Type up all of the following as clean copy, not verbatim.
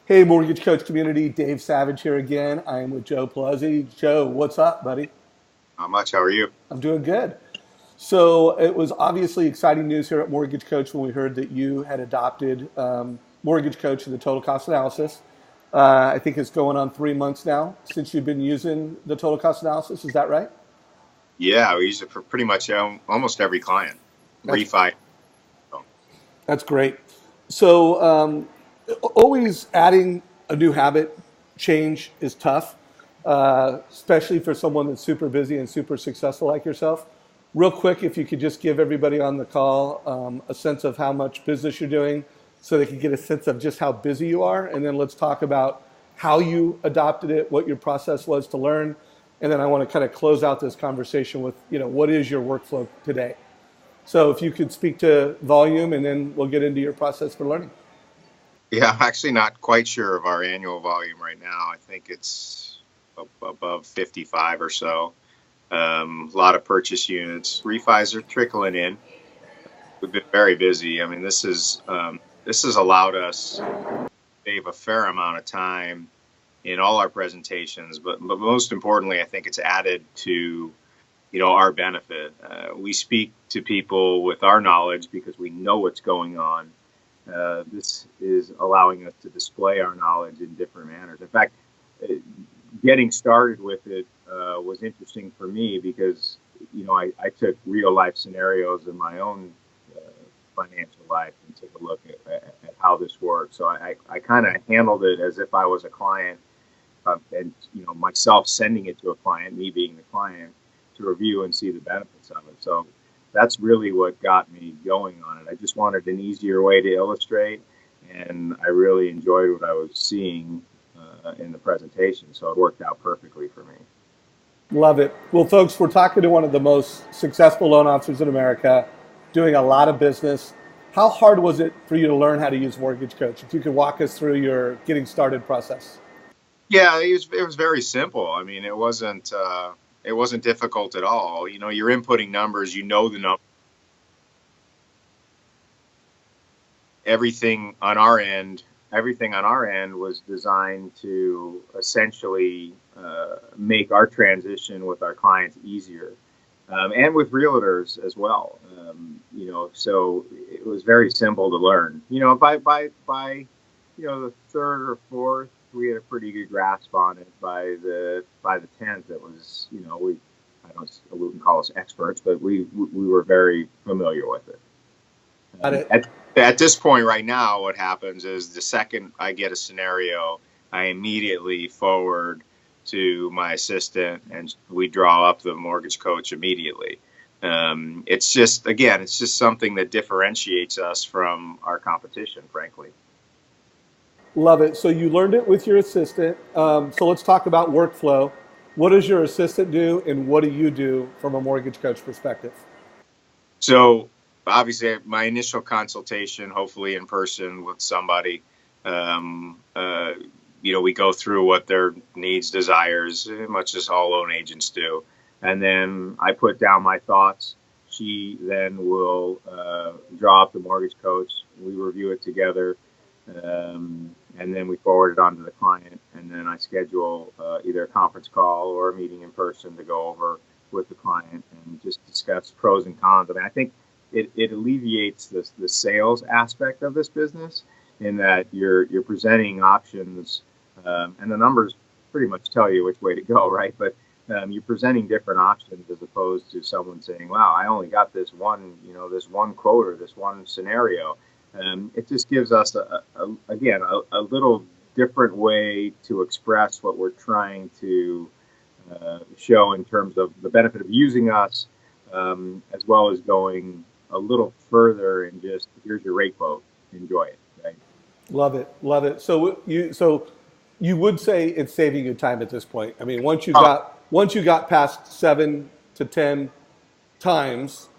Hey, Mortgage Coach community, Dave Savage here again. I am with Joe Polizzi. Joe, what's up, buddy? Not much. How are you? I'm doing good. So it was obviously exciting news here at Mortgage Coach when we heard that you had adopted Mortgage Coach and the total cost analysis. I think it's going on 3 months now since you've been using the total cost analysis. Is that right? Yeah, we use it for pretty much almost every client. That's Refi. So, That's great. So, always adding a new habit change is tough, especially for someone that's super busy and super successful like yourself. Real quick, if you could just give everybody on the call a sense of how much business you're doing so they can get a sense of just how busy you are. And then let's talk about how you adopted it, what your process was to learn. And then I want to kind of close out this conversation with, what is your workflow today? So if you could speak to volume, and then we'll get into your process for learning. yeah, I'm actually not quite sure of our annual volume right now. I think it's above 55 or so. A lot of purchase units. Refis are trickling in. We've been very busy. I mean, this has allowed us to save a fair amount of time in all our presentations, but most importantly, I think it's added to our benefit. We speak to people with our knowledge because we know what's going on. This is allowing us to display our knowledge in different manners. In fact, uh, getting started with it was interesting for me because I took real life scenarios in my own uh, financial life and took a look at how this works. So I kind of handled it as if I was a client, and myself sending it to a client, me being the client, to review and see the benefits of it. So that's really what got me going on it. I just wanted an easier way to illustrate, and I really enjoyed what I was seeing in the presentation. So it worked out perfectly for me. Love it. Well, folks, we're talking to one of the most successful loan officers in America, doing a lot of business. How hard was it for you to learn how to use Mortgage Coach? If you could walk us through your getting started process. Yeah, it was very simple. I mean, it wasn't difficult at all. You're inputting numbers. The number. everything on our end, everything on our end was designed to essentially make our transition with our clients easier, and with realtors as well. So it was very simple to learn. By the third or fourth, we had a pretty good grasp on it. By the 10th, it was I wouldn't call us experts, but we were very familiar with it. Got Um, it. at, at this point right now, what happens is the second I get a scenario, I immediately forward to my assistant and we draw up the mortgage coach immediately. It's just something that differentiates us from our competition, frankly. Love it. So you learned it with your assistant. So let's talk about workflow. What does your assistant do, and what do you do from a Mortgage Coach perspective? So obviously, my initial consultation, hopefully in person with somebody, um, uh, we go through what their needs, desires, much as all loan agents do, and then I put down my thoughts. She then will draw up the mortgage coach. We review it together, and then we forward it on to the client. And then I schedule either a conference call or a meeting in person to go over with the client and just discuss pros and cons. I mean, I think it alleviates the sales aspect of this business in that you're presenting options, and the numbers pretty much tell you which way to go, right? But you're presenting different options as opposed to someone saying, "Wow, I only got this one quote or this one scenario." It just gives us again a little different way to express what we're trying to show in terms of the benefit of using us, as well as going a little further and just here's your rate quote, enjoy it, right? Love it. Love it. So you would say it's saving you time at this point. I mean, Oh, once you got past 7 to 10 times,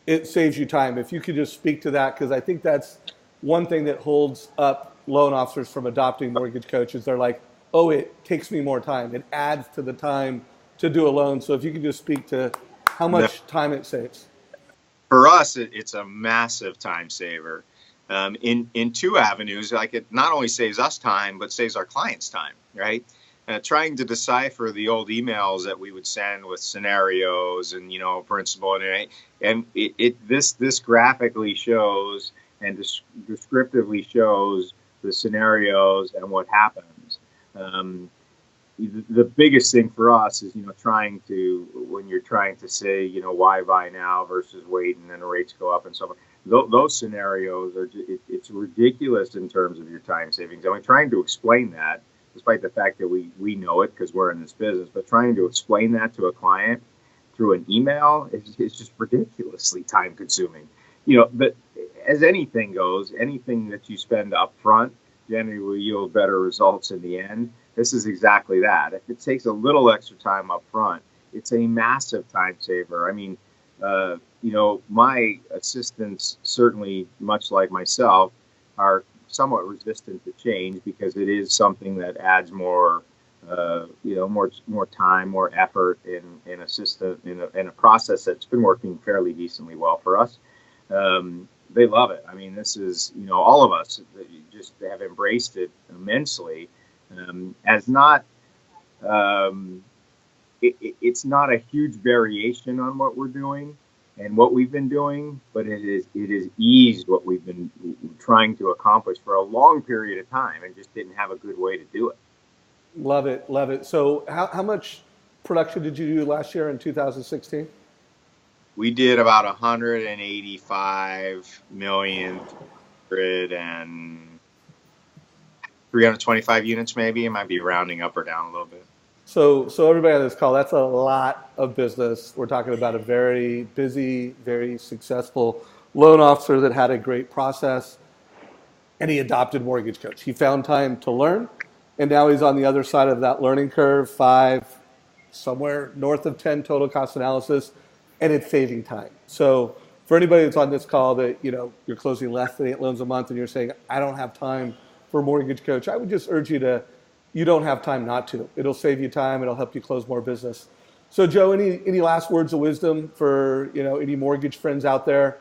it saves you time. If you could just speak to that, because I think that's one thing that holds up loan officers from adopting Mortgage Coaches. They're like, oh, it takes me more time. It adds to the time to do a loan. So if you could just speak to how no, much time it saves. for us, it's a massive time saver. in two avenues. Like it not only saves us time, but saves our clients time, right? Trying to decipher the old emails that we would send with scenarios and principle and this graphically shows and descriptively shows the scenarios and what happens. The biggest thing for us is trying to, when you're trying to say why buy now versus wait and then the rates go up and so on. Those scenarios are it's ridiculous in terms of your time savings. And we're trying to explain that, despite the fact that we know it because we're in this business, but trying to explain that to a client through an email is just ridiculously time consuming. But as anything goes, anything that you spend up front generally will yield better results in the end. This is exactly that. If it takes a little extra time up front, it's a massive time saver. I mean, my assistants, certainly much like myself, are somewhat resistant to change because it is something that adds more time, more effort in a process that's been working fairly decently well for us. They love it. I mean, this is, all of us just have embraced it immensely. As not, it's not a huge variation on what we're doing and what we've been doing, but it is eased what we've been trying to accomplish for a long period of time and just didn't have a good way to do it. Love it, love it. So how much production did you do last year in 2016? We did about 185 million, and 325 units, maybe. It might be rounding up or down a little bit. So everybody on this call, that's a lot of business. We're talking about a very busy, very successful loan officer that had a great process, and he adopted Mortgage Coach. He found time to learn, and now he's on the other side of that learning curve, 5, somewhere north of 10 total cost analysis, and it's saving time. So for anybody that's on this call that you're closing less than 8 loans a month and you're saying, I don't have time for a Mortgage Coach, I would just urge you don't have time not to. It'll save you time. It'll help you close more business. So Joe, any last words of wisdom for any mortgage friends out there?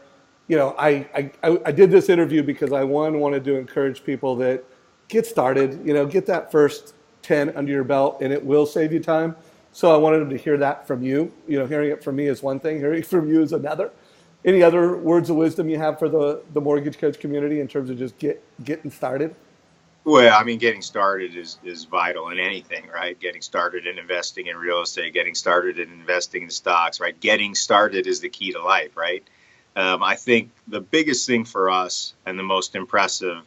I did this interview because I wanted to encourage people that get started. Get that first 10 under your belt, and it will save you time. So I wanted them to hear that from you. Hearing it from me is one thing. Hearing it from you is another. Any other words of wisdom you have for the Mortgage Coach community in terms of just getting started? Well, I mean, getting started is vital in anything, right? Getting started in investing in real estate, getting started in investing in stocks, right? Getting started is the key to life, right? I think the biggest thing for us and the most impressive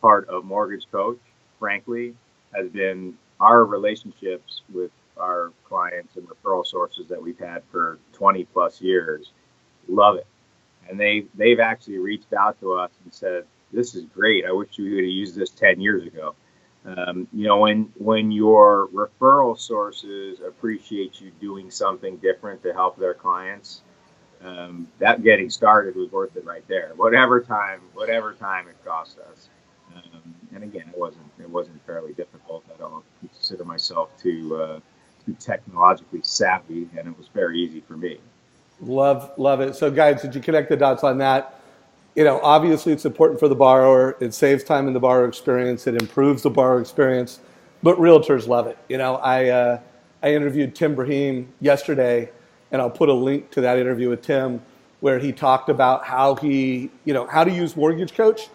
part of Mortgage Coach, frankly, has been our relationships with our clients and referral sources that we've had for 20 plus years. Love it. And they've actually reached out to us and said, this is great. I wish you would have used this 10 years ago. When your referral sources appreciate you doing something different to help their clients, that getting started was worth it right there. Whatever time it cost us. And again, it wasn't fairly difficult. I don't consider myself too technologically savvy, and it was very easy for me. Love it. So guys, did you connect the dots on that? Obviously it's important for the borrower. It saves time in the borrower experience. It improves the borrower experience, but realtors love it. I interviewed Tim Brahim yesterday, and I'll put a link to that interview with Tim where he talked about how to use Mortgage Coach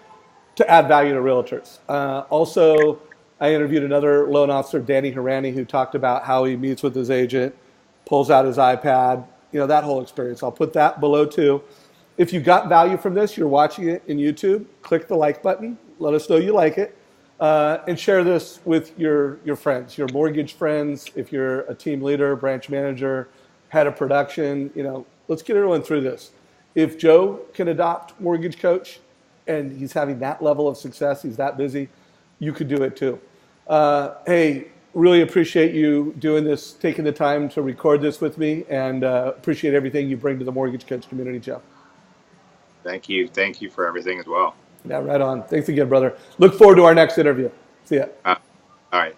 to add value to realtors. Also, I interviewed another loan officer, Danny Harani, who talked about how he meets with his agent, pulls out his iPad, that whole experience. I'll put that below too. If you got value from this, you're watching it in YouTube, click the like button. Let us know you like it. And share this with your friends, your mortgage friends. If you're a team leader, branch manager, head of production, let's get everyone through this. If Joe can adopt Mortgage Coach and he's having that level of success, he's that busy, you could do it too. Hey, really appreciate you doing this, taking the time to record this with me, and appreciate everything you bring to the Mortgage Coach community, Joe. Thank you for everything as well. Yeah, right on. Thanks again, brother. Look forward to our next interview. See ya. All right.